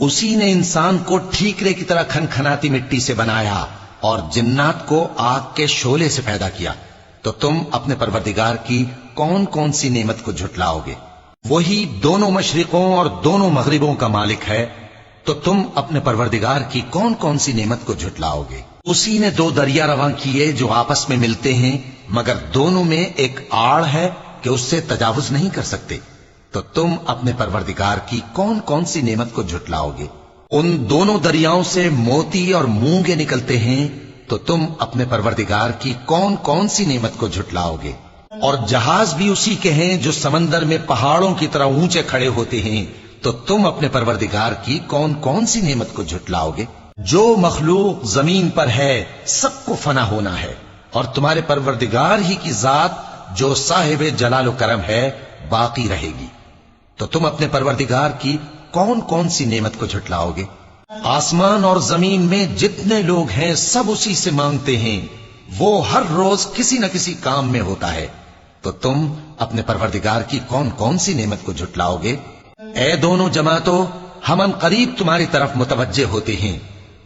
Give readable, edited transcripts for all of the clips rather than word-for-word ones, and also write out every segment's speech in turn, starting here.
اسی نے انسان کو ٹھیکرے کی طرح کھنکھناتی مٹی سے بنایا اور جنات کو آگ کے شعلے سے پیدا کیا، تو تم اپنے پروردگار کی کون کون سی نعمت کو جھٹلاؤ گے؟ وہی دونوں مشرقوں اور دونوں مغربوں کا مالک ہے، تو تم اپنے پروردگار کی کون کون سی نعمت کو جھٹلاؤ گے؟ اسی نے دو دریا رواں کیے جو آپس میں ملتے ہیں، مگر دونوں میں ایک آڑ ہے کہ اس سے تجاوز نہیں کر سکتے، تو تم اپنے پروردگار کی کون کون سی نعمت کو جھٹلاؤ گے؟ ان دونوں دریاؤں سے موتی اور مونگے نکلتے ہیں، تو تم اپنے پروردگار کی کون کون سی نعمت کو جھٹلاؤ گے؟ اور جہاز بھی اسی کے ہیں جو سمندر میں پہاڑوں کی طرح اونچے کھڑے ہوتے ہیں، تو تم اپنے پروردگار کی کون کون سی نعمت کو جھٹلاؤ گے؟ جو مخلوق زمین پر ہے سب کو فنا ہونا ہے، اور تمہارے پروردگار ہی کی ذات جو صاحب جلال و کرم ہے باقی رہے گی، تو تم اپنے پروردگار کی کون کون سی نعمت کو جھٹلاؤ گے؟ آسمان اور زمین میں جتنے لوگ ہیں سب اسی سے مانگتے ہیں، وہ ہر روز کسی نہ کسی کام میں ہوتا ہے، تو تم اپنے پروردگار کی کون کون سی نعمت کو جھٹلاؤ گے؟ اے دونوں جماعتوں، ہم ان قریب تمہاری طرف متوجہ ہوتے ہیں،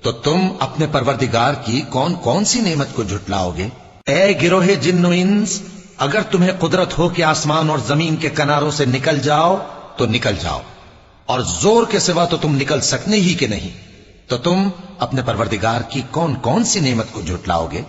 تو تم اپنے پروردگار کی کون کون سی نعمت کو جھٹلاؤ گے؟ اے گروہ جن و انس، اگر تمہیں قدرت ہو کہ آسمان اور زمین کے کناروں سے نکل جاؤ تو نکل جاؤ، اور زور کے سوا تو تم نکل سکنے ہی کہ نہیں، تو تم اپنے پروردگار کی کون کون سی نعمت کو جھٹلاؤ گے؟